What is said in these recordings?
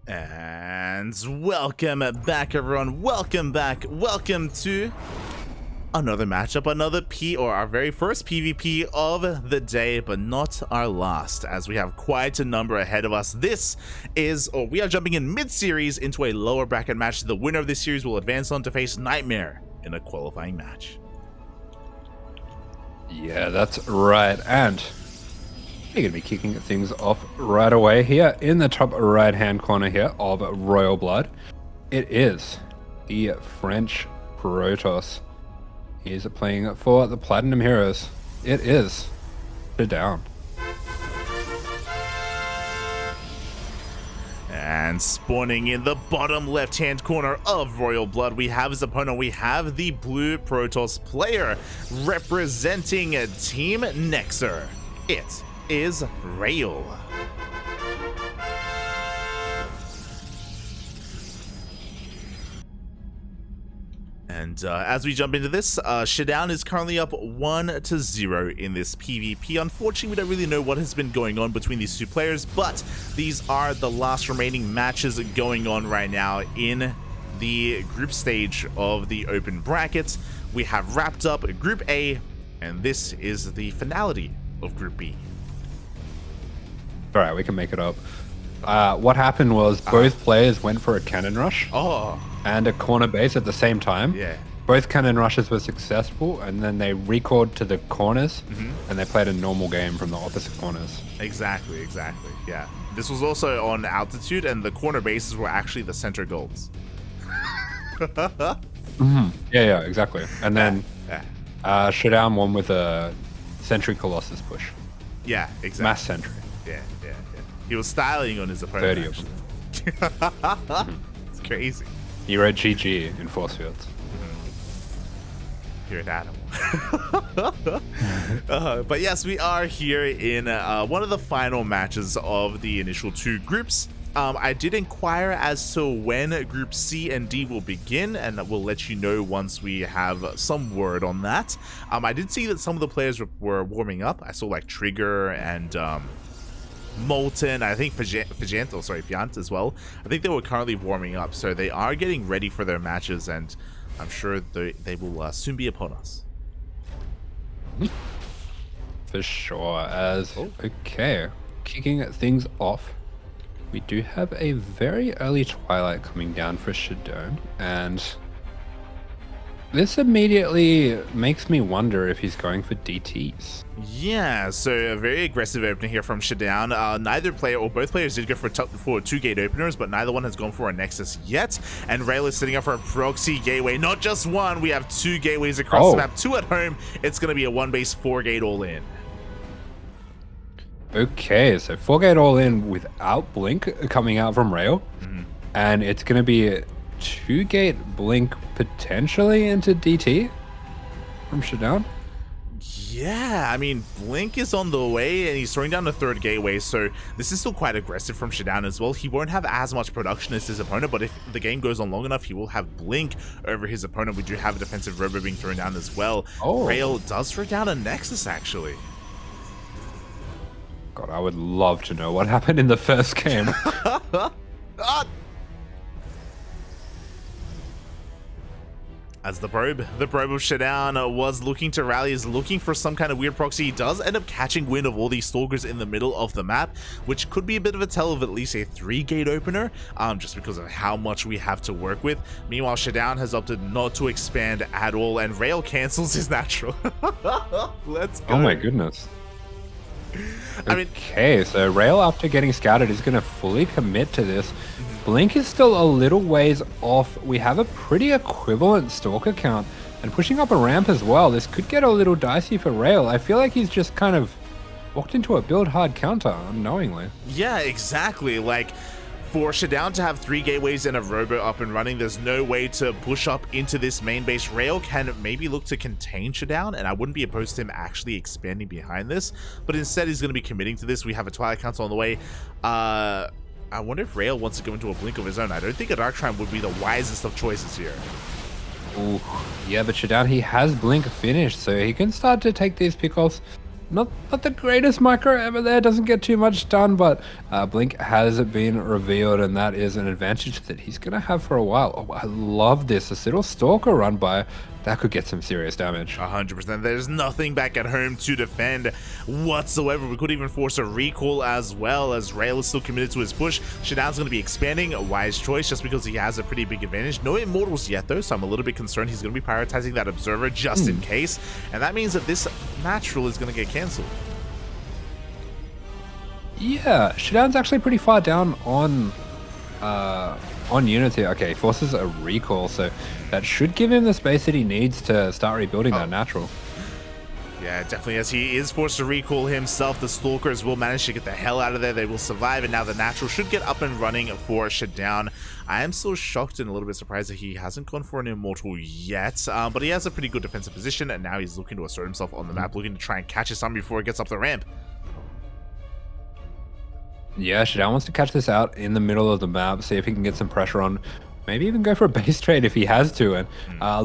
And welcome back, everyone. Welcome back. Welcome to another matchup, our very first PvP of the day, but not our last, as we have quite a number ahead of us. We are jumping in mid-series into a lower bracket match. The winner of this series will advance on to face Nightmare in a qualifying match. Yeah, that's right. And we're going to be kicking things off right away here in the top right-hand corner here of Royal Blood. It is the French Protoss. He's playing for the Platinum Heroes. It is ShaDoWn. And spawning in the bottom left-hand corner of Royal Blood, we have his opponent. We have the blue Protoss player representing Team Nexer. It is Rail. And as we jump into this, ShaDoWn is currently up 1-0 in this PvP. Unfortunately, we don't really know what has been going on between these two players, but these are the last remaining matches going on right now in the group stage of the open brackets. We have wrapped up Group A, and this is the finality of Group B. All right, we can make it up. What happened was both players went for a cannon rush. And a corner base at the same time. Yeah. Both cannon rushes were successful, and then they recalled to the corners, and they played a normal game from the opposite corners. Exactly. Yeah. This was also on altitude, and the corner bases were actually the center goals. Yeah, exactly. And then ShaDoWn won with a Sentry Colossus push. Yeah, exactly. Mass Sentry. Yeah. He was styling on his opponent. 30 of them. It's crazy. He wrote GG in force fields. You're an animal. But yes, we are here in one of the final matches of the initial two groups. I did inquire as to when Group C and D will begin, and we'll let you know once we have some word on that. I did see that some of the players were warming up. I saw like Trigger and Molten, I think Fiant as well. I think they were currently warming up, so they are getting ready for their matches, and I'm sure they will soon be upon us. For sure. Okay, kicking things off, we do have a very early Twilight coming down for ShaDoWn, and this immediately makes me wonder if he's going for DTs. Yeah, so a very aggressive opener here from ShaDoWn. Neither player, or both players, did go for two gate openers, but neither one has gone for a Nexus yet. And Rail is setting up for a proxy gateway. Not just one, we have two gateways across the map, two at home. It's going to be a 1-base 4-gate all-in. Okay, so 4-gate all-in without Blink coming out from Rail. And it's going to be a 2-gate Blink potentially into DT from ShaDoWn. Yeah, I mean, Blink is on the way, and he's throwing down the third gateway, so this is still quite aggressive from ShaDoWn as well. He won't have as much production as his opponent, but if the game goes on long enough, he will have Blink over his opponent. We do have a defensive robo being thrown down as well. Rail does throw down a Nexus, actually. God, I would love to know what happened in the first game. As the probe of ShaDoWn was looking to rally, is looking for some kind of weird proxy. He does end up catching wind of all these stalkers in the middle of the map, which could be a bit of a tell of at least a 3-gate opener, just because of how much we have to work with. Meanwhile, ShaDoWn has opted not to expand at all, and Rail cancels his natural. Let's go. Oh my goodness. Okay, so Rail, after getting scouted, is going to fully commit to this. Blink is still a little ways off. We have a pretty equivalent Stalker count, and pushing up a ramp as well. This could get a little dicey for Rail. I feel like he's just kind of walked into a build hard counter unknowingly. Yeah, exactly. Like, for ShaDoWn to have 3 gateways and a robo up and running, there's no way to push up into this main base. Rail can maybe look to contain ShaDoWn, and I wouldn't be opposed to him actually expanding behind this, but instead he's going to be committing to this. We have a Twilight Council on the way. I wonder if Rail wants to go into a Blink of his own. I don't think a Dark Trine would be the wisest of choices here. Ooh, yeah, but ShaDoWn, he has Blink finished, so he can start to take these pickoffs not the greatest micro ever there, doesn't get too much done, but Blink has been revealed, and that is an advantage that he's going to have for a while. Oh, I love this. This little Stalker run by, that could get some serious damage. 100%. There's nothing back at home to defend whatsoever. We could even force a recall as well, as Rail is still committed to his push. ShaDoWn's going to be expanding, a wise choice, just because he has a pretty big advantage. No Immortals yet, though, so I'm a little bit concerned he's going to be prioritizing that Observer just in case, and that means that this natural is going to get cancelled. Yeah, ShaDoWn's actually pretty far down on Unity. Okay, he forces a recall, so that should give him the space that he needs to start rebuilding that natural. Yeah, definitely, as he is forced to recall himself, the Stalkers will manage to get the hell out of there. They will survive, and now the natural should get up and running for ShaDoWn. I am still shocked and a little bit surprised that he hasn't gone for an Immortal yet, but he has a pretty good defensive position, and now he's looking to assert himself on the map, looking to try and catch his son before it gets up the ramp. Yeah, ShaDoWn wants to catch this out in the middle of the map, see if he can get some pressure on, maybe even go for a base trade if he has to, and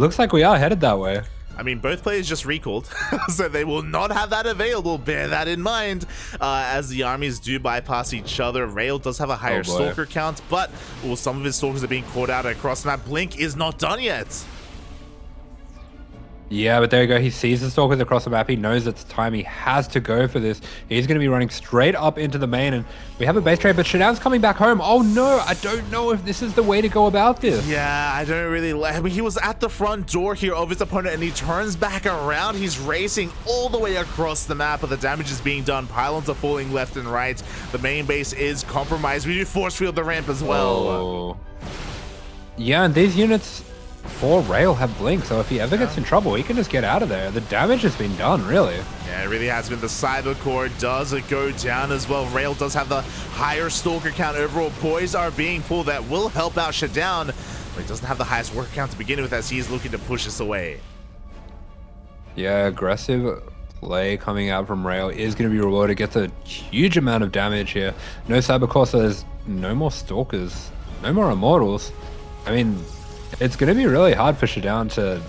looks like we are headed that way. I mean, both players just recalled, so they will not have that available. Bear that in mind, as the armies do bypass each other. Rail does have a higher Stalker count, but some of his Stalkers are being caught out across the map. Blink is not done yet. Yeah, but there you go. He sees the Stalkers across the map. He knows it's time. He has to go for this. He's going to be running straight up into the main, and we have a base trade, but ShaDoWn's coming back home. Oh no, I don't know if this is the way to go about this. Yeah, I don't really like. I mean, he was at the front door here of his opponent, and he turns back around. He's racing all the way across the map, but the damage is being done. Pylons are falling left and right. The main base is compromised. We do force field the ramp as well. Oh. Yeah, and these units for Rail have Blink, so if he ever gets in trouble, he can just get out of there. The damage has been done, really. Yeah, it really has been. The Cyber Core does go down as well. Rail does have the higher Stalker count overall. Poise are being pulled. That will help out ShaDoWn, but he doesn't have the highest worker count to begin with, as he is looking to push this away. Yeah, aggressive play coming out from Rail is going to be rewarded. Gets a huge amount of damage here. No Cyber Core, so there's no more Stalkers, no more Immortals. I mean, it's going to be really hard for ShaDoWn to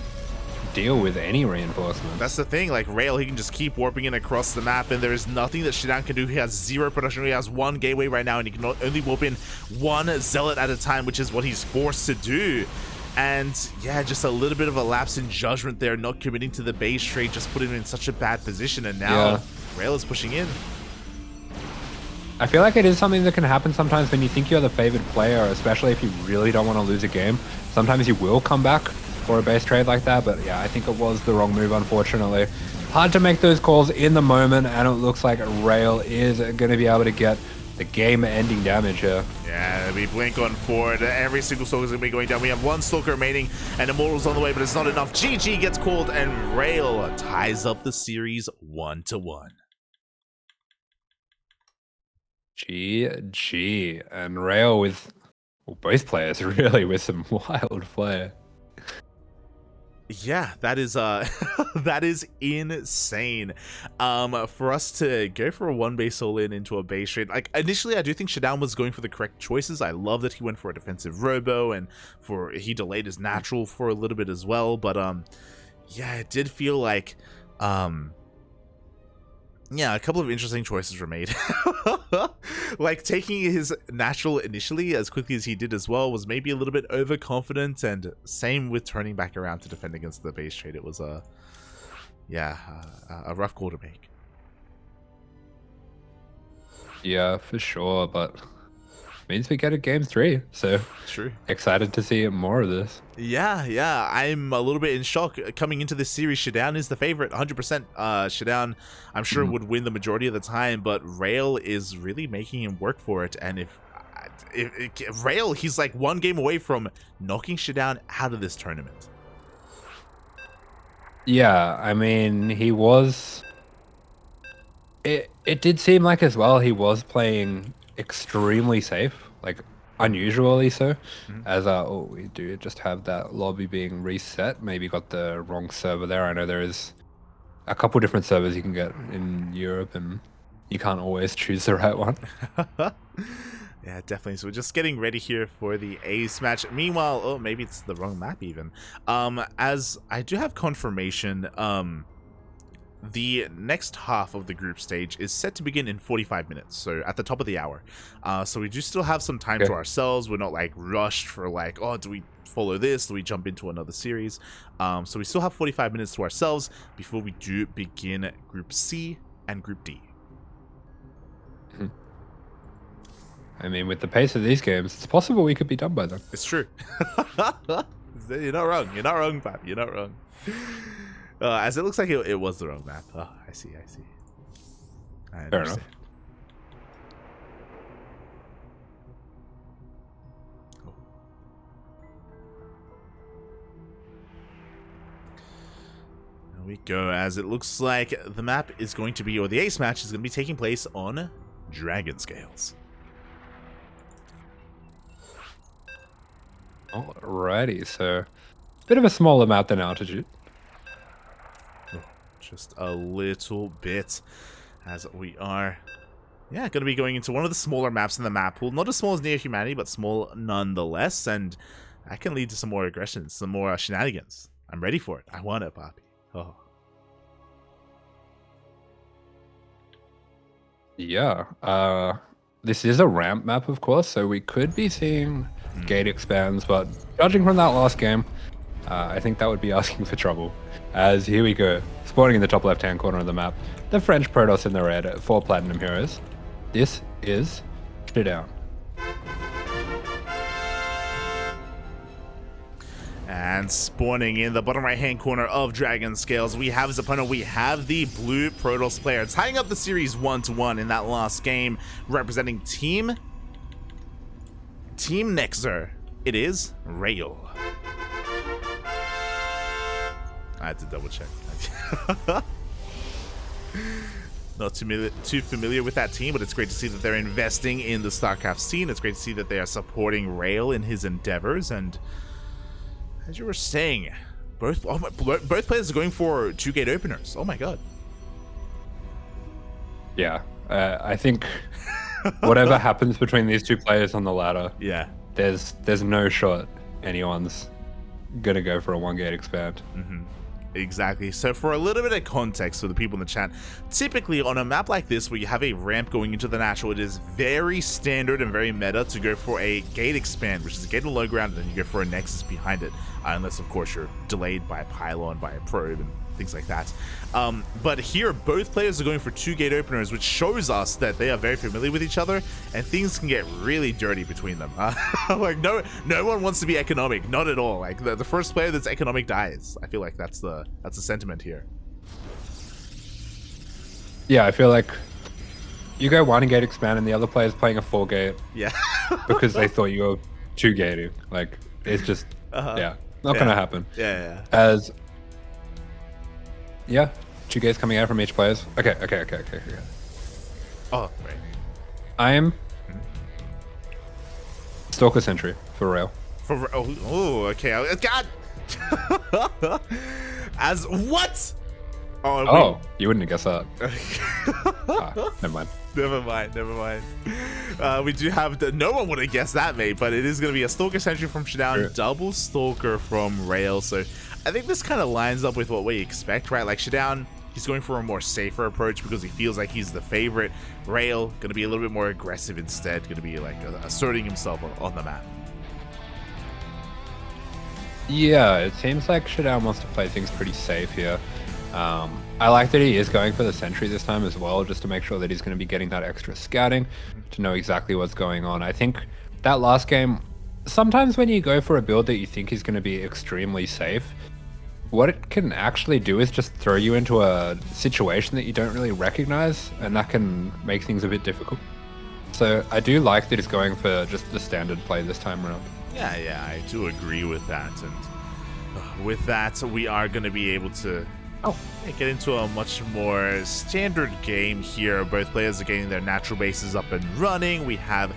deal with any reinforcements. That's the thing, like Rail, he can just keep warping in across the map, and there is nothing that ShaDoWn can do. He has zero production. He has one gateway right now, and he can only warp in one Zealot at a time, which is what he's forced to do. And yeah, just a little bit of a lapse in judgment there, not committing to the base trade, just put him in such a bad position, and now Rail is pushing in. I feel like it is something that can happen sometimes when you think you're the favored player, especially if you really don't want to lose a game. Sometimes you will come back for a base trade like that, but yeah, I think it was the wrong move, unfortunately. Hard to make those calls in the moment, and it looks like Rail is going to be able to get the game-ending damage here. Yeah, we blink on forward. Every single Stalker is going to be going down. We have one Stalker remaining, and Immortal's on the way, but it's not enough. GG gets called, and Rail ties up the series 1-1. GG, and Rail with both players really with some wild play. Yeah, that is that is insane. For us to go for a one base all in into a base trade, like initially I do think ShaDoWn was going for the correct choices. I love that he went for a defensive robo, and he delayed his natural for a little bit as well, but yeah, it did feel like yeah, a couple of interesting choices were made. Like taking his natural initially as quickly as he did as well was maybe a little bit overconfident, and same with turning back around to defend against the base trade. It was a rough call to make. Yeah, for sure, but means we get a game 3, so true. Excited to see more of this. Yeah, I'm a little bit in shock. Coming into this series, ShaDoWn is the favorite, 100%. ShaDoWn, I'm sure, would win the majority of the time, but Rail is really making him work for it, and if Rail, he's like one game away from knocking ShaDoWn out of this tournament. Yeah, I mean, he was... It did seem like as well he was playing extremely safe, like unusually so, as oh, we do just have that lobby being reset. Maybe got the wrong server there. I know there is a couple different servers you can get in Europe, and you can't always choose the right one. Yeah, definitely. So we're just getting ready here for the ace match. Meanwhile, oh, maybe it's the wrong map even. As I do have confirmation, the next half of the group stage is set to begin in 45 minutes, so at the top of the hour. So we do still have some time to ourselves. We're not like rushed for like, oh, do we follow this? Do we jump into another series? So we still have 45 minutes to ourselves before we do begin Group C and Group D. I mean, with the pace of these games, it's possible we could be done by then. It's true. You're not wrong. You're not wrong, Pap. You're not wrong. As it looks like it was the wrong map. Oh, I see. I Fair enough. Oh. There we go. As it looks like the map is going to be, or the ace match is going to be taking place on Dragon Scales. Alrighty, so bit of a smaller map than Altitude. Oh, just a little bit, as we are, going to be going into one of the smaller maps in the map pool. Not as small as Near Humanity, but small nonetheless, and that can lead to some more aggression, some more shenanigans. I'm ready for it. I want it, Poppy. Oh. Yeah, this is a ramp map, of course, so we could be seeing gate expands, but judging from that last game, I think that would be asking for trouble. As here we go, spawning in the top left-hand corner of the map, the French Protoss in the red, 4 Platinum Heroes. This is ShaDoWn. And spawning in the bottom right-hand corner of Dragon Scales, we have his opponent. We have the blue Protoss player tying up the series 1-1 in that last game, representing Team Nexer. It is Rail. I had to double check. Not too familiar with that team, but it's great to see that they're investing in the StarCraft scene. It's great to see that they are supporting Rail in his endeavors. And as you were saying, both players are going for 2 gate openers. Oh my god. Yeah, I think whatever happens between these 2 players on the ladder, there's no shot anyone's gonna go for a 1 gate expand. Exactly. So for a little bit of context for the people in the chat, typically on a map like this where you have a ramp going into the natural, it is very standard and very meta to go for a gate expand, which is a gate on low ground, and then you go for a nexus behind it, unless of course you're delayed by a pylon, by a probe, and things like that. But here both players are going for 2 gate openers, which shows us that they are very familiar with each other, and things can get really dirty between them. Like no one wants to be economic, not at all. Like the first player that's economic dies. I feel like that's the sentiment here. Yeah, I feel like you go 1 gate expand and the other player's playing a 4 gate. Yeah. Because they thought you were 2 gating. Like it's just not gonna happen. Yeah. As 2 gates coming out from each players. Okay. Oh, right. I am Stalker Sentry for Rail. Okay. God. As what? Oh, you wouldn't have guessed that. Never mind. We do have no one would have guessed that, mate, but it is going to be a Stalker Sentry from ShaDoWn, double Stalker from Rail. So I think this kind of lines up with what we expect, right? Like ShaDoWn, he's going for a more safer approach because he feels like he's the favorite. Rail, going to be a little bit more aggressive instead, going to be like asserting himself on the map. Yeah, it seems like ShaDoWn wants to play things pretty safe here. I like that he is going for the sentry this time as well, just to make sure that he's going to be getting that extra scouting to know exactly what's going on. I think that last game, sometimes when you go for a build that you think is going to be extremely safe, what it can actually do is just throw you into a situation that you don't really recognize, and that can make things a bit difficult. So I do like that he's going for just the standard play this time around. Yeah, I do agree with that. And with that, we are going to be able to get into a much more standard game here. Both players are getting their natural bases up and running. We have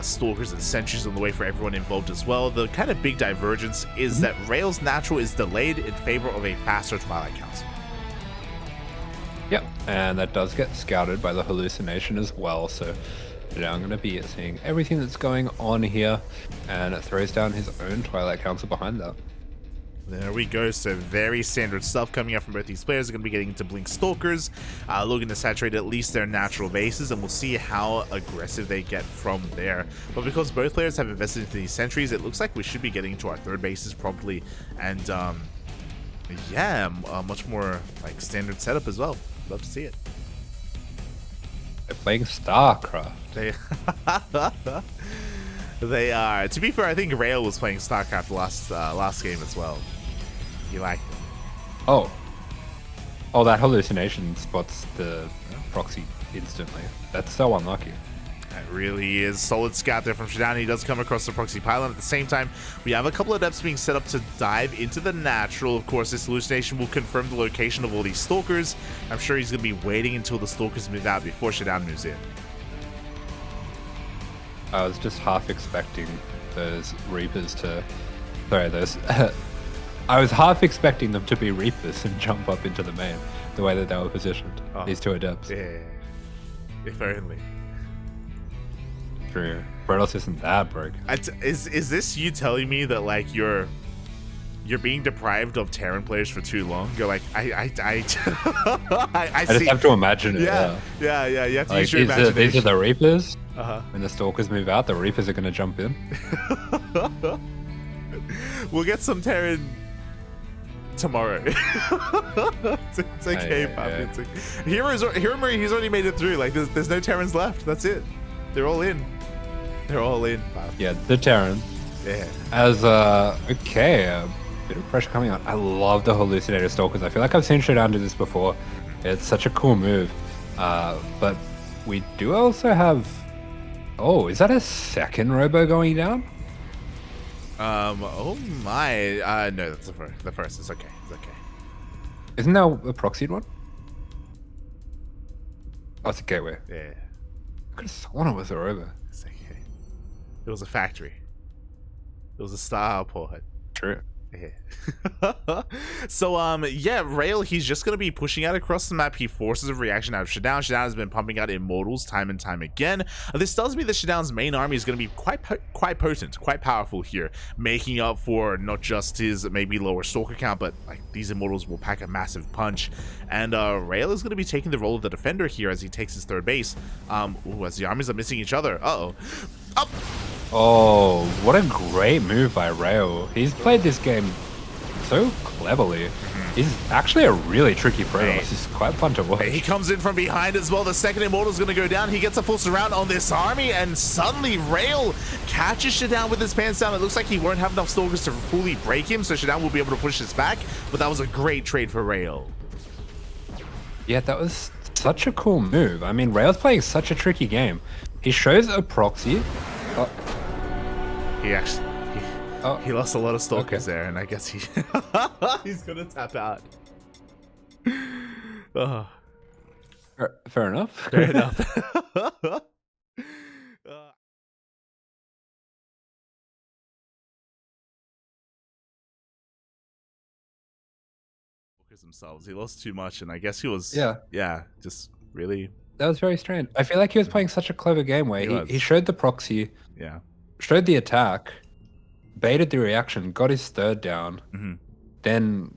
stalkers and sentries on the way for everyone involved as well. The kind of big divergence is that Rail's natural is delayed in favor of a faster Twilight Council. Yep, and that does get scouted by the hallucination as well, so now I'm going to be seeing everything that's going on here, and it throws down his own Twilight Council behind that. There we go. So very standard stuff coming up from both these players. Are going to be getting into Blink Stalkers, looking to saturate at least their natural bases, and we'll see how aggressive they get from there. But because both players have invested into these sentries, it looks like we should be getting into our third bases promptly, and yeah, a much more like standard setup as well. Love to see it. They're playing StarCraft. They are. To be fair, I think Rail was playing StarCraft last game as well. You like it? Oh, that hallucination spots the proxy instantly. That's so unlucky. It really is. Solid scout there from ShaDoWn. He does come across the proxy pylon. At the same time, we have a couple of depths being set up to dive into the natural. Of course, this hallucination will confirm the location of all these stalkers. I'm sure he's going to be waiting until the stalkers move out before ShaDoWn moves in. I was just half expecting those Reapers to... Sorry, those... I was half expecting them to be Reapers and jump up into the main, the way that they were positioned. Oh, these two adepts. Yeah. If only. True. Protoss isn't that broken. Is this you telling me that like you're being deprived of Terran players for too long? You're like I just have to imagine it. Yeah. You have to like, use your imagination. These are the Reapers. When the Stalkers move out, the Reapers are going to jump in. We'll get some Terran tomorrow. it's okay, Pop. Hero Marie, he's already made it through. Like there's no Terrans left. That's it. They're all in. They're all in. Pop. Yeah, the Terran. Yeah. As okay, a bit of pressure coming on. I love the Hallucinator Stalkers. I feel like I've seen ShaDoWn do this before. It's such a cool move. But we do also have. Oh, is that a second Robo going down? Oh my. No, that's the first. It's okay. It's okay. Isn't there a proxied one? Oh, it's a gateway. Yeah. I could have sworn it was a Robo. It's okay. It was a factory. It was a starport. True. Yeah. So yeah, Rail, he's just gonna be pushing out across the map. He forces a reaction out of ShaDoWn. ShaDoWn has been pumping out immortals time and time again. This tells me that ShaDoWn's main army is gonna be quite potent, quite powerful here, making up for not just his maybe lower stalker count, but like these immortals will pack a massive punch. And Rail is gonna be taking the role of the defender here as he takes his third base. As the armies are missing each other. Up. Oh, what a great move by Rail. He's played this game so cleverly. He's actually a really tricky Protoss. It's quite fun to watch. He comes in from behind as well. The second immortal is going to go down. He gets a full surround on this army, and suddenly Rail catches ShaDoWn with his pants down. It looks like he won't have enough stalkers to fully break him, so ShaDoWn will be able to push this back, but that was a great trade for Rail. Yeah, that was such a cool move. I mean, Rail's playing such a tricky game. He shows a proxy. Oh. He lost a lot of stalkers there, and I guess he's gonna tap out. Oh. Fair enough. Fair enough. Themselves. He lost too much, and I guess he was just really. That was very strange. I feel like he was playing such a clever game where he showed the proxy, showed the attack, baited the reaction, got his third down. Then,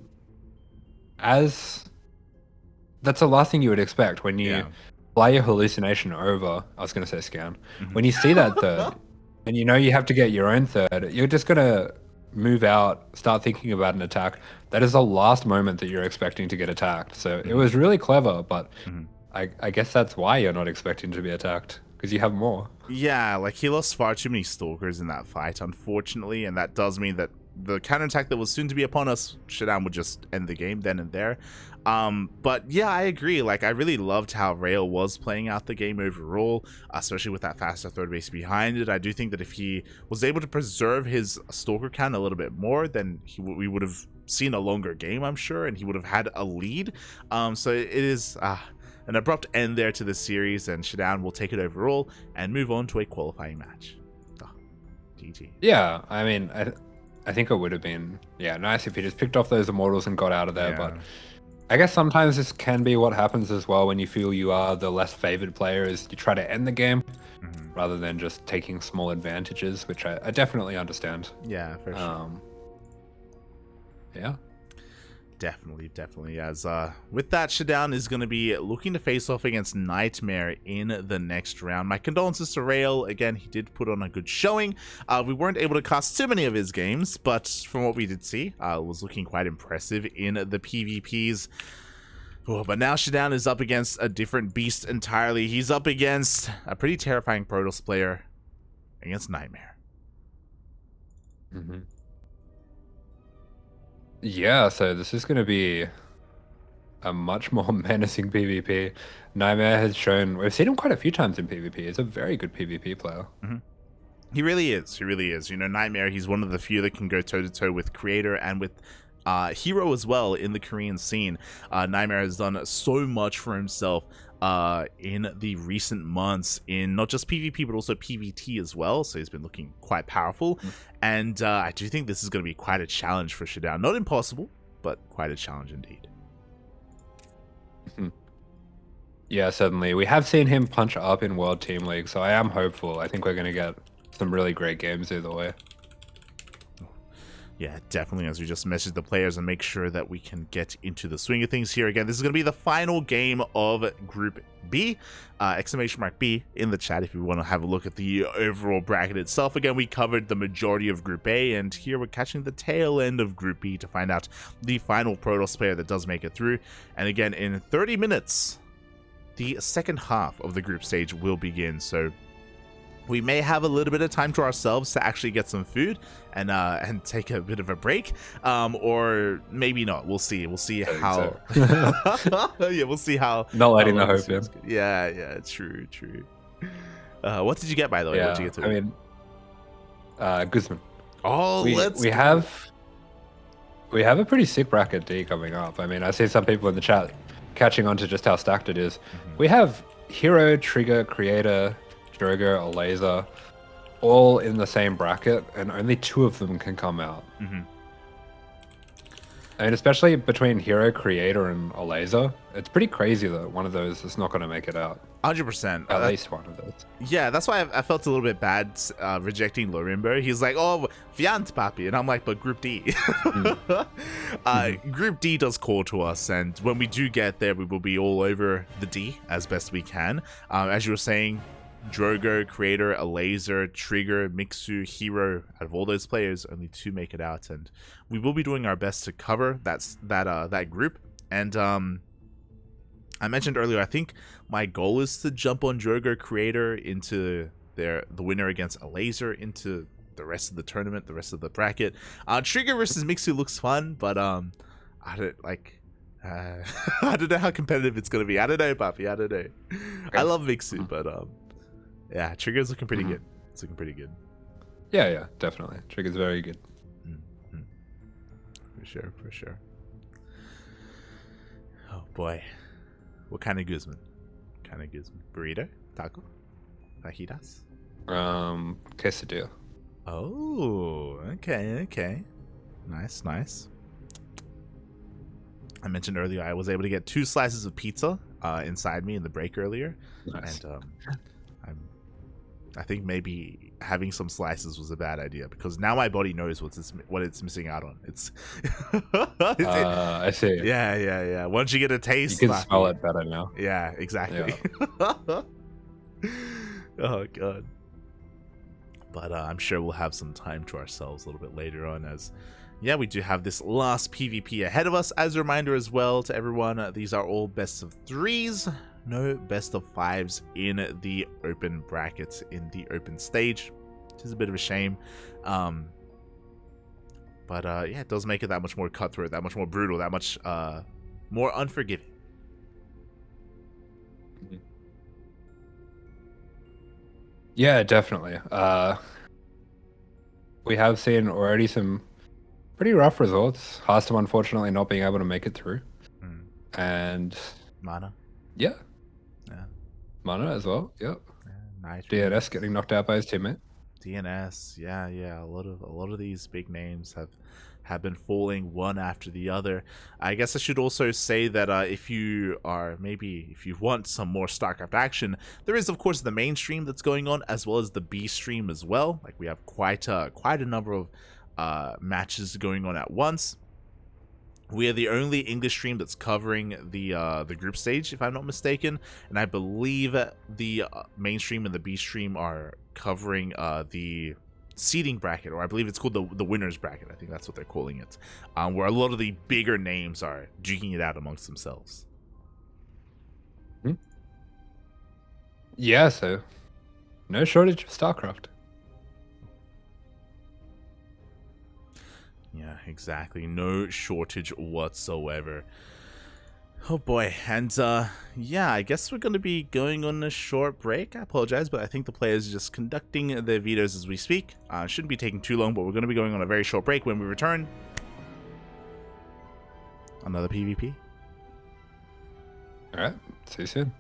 that's the last thing you would expect when you fly your hallucination over. I was going to say scan. When you see that third, and you know you have to get your own third, you're just going to move out, start thinking about an attack. That is the last moment that you're expecting to get attacked. So it was really clever, but I guess that's why you're not expecting to be attacked, because you have more. Yeah, like he lost far too many stalkers in that fight, unfortunately, and that does mean that the counterattack that was soon to be upon us, ShaDoWn would just end the game then and there. But yeah, I agree. Like, I really loved how Rail was playing out the game overall, especially with that faster third base behind it. I do think that if he was able to preserve his stalker count a little bit more, then we would have seen a longer game, I'm sure, and he would have had a lead. So it is an abrupt end there to the series, and ShaDoWn will take it overall and move on to a qualifying match. GG. Yeah, I mean, I think it would have been nice if he just picked off those immortals and got out of there, but I guess sometimes this can be what happens as well when you feel you are the less favored player, is you try to end the game rather than just taking small advantages, which I definitely understand. Yeah, for sure. Yeah. Definitely. As with that, ShaDoWn is going to be looking to face off against Nightmare in the next round. My condolences to Rail. Again, he did put on a good showing. We weren't able to cast too many of his games, but from what we did see, it was looking quite impressive in the PvPs. Oh, but now ShaDoWn is up against a different beast entirely. He's up against a pretty terrifying Protoss player against Nightmare. Mm-hmm. Yeah, so this is going to be a much more menacing PvP. Nightmare has shown, we've seen him quite a few times in PvP. He's a very good PvP player. Mm-hmm. He really is. You know, Nightmare, he's one of the few that can go toe-to-toe with Creator and with Hero as well in the Korean scene. Nightmare has done so much for himself in the recent months in not just PvP but also PvT as well, so he's been looking quite powerful. And I do think this is going to be quite a challenge for ShaDoWn. Not impossible, but quite a challenge indeed. Yeah, certainly. We have seen him punch up in World Team League, so I am hopeful. I think we're going to get some really great games either way. Yeah, definitely, as we just message the players and make sure that we can get into the swing of things here. Again, this is going to be the final game of Group B. Exclamation mark B in the chat if you want to have a look at the overall bracket itself. Again, we covered the majority of Group A, and here we're catching the tail end of Group B to find out the final Protoss player that does make it through. And again, in 30 minutes, the second half of the group stage will begin, so we may have a little bit of time to ourselves to actually get some food and take a bit of a break, or maybe not. We'll see. We'll see how. Yeah, we'll see how. Not letting the hope in. Yeah. True. What did you get, by the way? Yeah, What did you get to? I mean, Guzman. Oh, we have a pretty sick bracket D coming up. I mean, I see some people in the chat catching on to just how stacked it is. We have Hero, Trigger, Creator, Drogo, or Laser, all in the same bracket, and only 2 of them can come out. I mean, especially between Hero, Creator, and Laser, it's pretty crazy that one of those is not going to make it out. 100%. At least one of those. Yeah, that's why I felt a little bit bad rejecting Lorimbo. He's like, oh, Fiant Papi. And I'm like, but Group D. Group D does call to us, and when we do get there, we will be all over the D as best we can. As you were saying, Drogo, Creator, a Laser, Trigger, Mixu, Hero, out of all those players, only 2 make it out, and we will be doing our best to cover that group. And I mentioned earlier, I think my goal is to jump on Drogo, Creator into the winner against a Laser into the rest of the tournament, the rest of the bracket. Trigger versus Mixu looks fun, but I don't I don't know how competitive it's gonna be. I don't know, Papi. I don't know. I love Mixu, but yeah, Trigger's looking pretty good. It's looking pretty good. Yeah, definitely. Trigger's very good. For sure. Oh boy. What kind of Guzman? Burrito? Taco? Fajitas? Quesadilla. Oh, okay. Nice. I mentioned earlier I was able to get 2 slices of pizza inside me in the break earlier. Nice. And I think maybe having some slices was a bad idea, because now my body knows what it's missing out on. It's I see. Yeah. Once you get a taste, you can smell it better now. Yeah, exactly. Yeah. Oh god. But I'm sure we'll have some time to ourselves a little bit later on, as we do have this last PvP ahead of us. As a reminder as well to everyone, these are all best of 3s. No best of 5s in the open brackets, in the open stage, which is a bit of a shame. But it does make it that much more cutthroat, that much more brutal, that much more unforgiving. Yeah, definitely. We have seen already some pretty rough results. Hearthstone unfortunately not being able to make it through. And Mana. Yeah. Mana as well. Yep. Nice. DNS getting knocked out by his teammate. DNS, yeah. A lot of these big names have been falling one after the other. I guess I should also say that if you want some more StarCraft action, there is of course the main stream that's going on, as well as the B stream as well. Like, we have quite a number of matches going on at once. We are the only English stream that's covering the group stage, if I'm not mistaken, and I believe the main stream and the B stream are covering the seeding bracket, or I believe it's called the winners bracket. I think that's what they're calling it, where a lot of the bigger names are duking it out amongst themselves. Yeah, so no shortage of StarCraft. Yeah, exactly. No shortage whatsoever. Oh boy, and yeah, I guess we're going to be going on a short break. I apologize, but I think the players are just conducting their vetoes as we speak. Shouldn't be taking too long, but we're going to be going on a very short break. When we return, another PvP. All right, see you soon.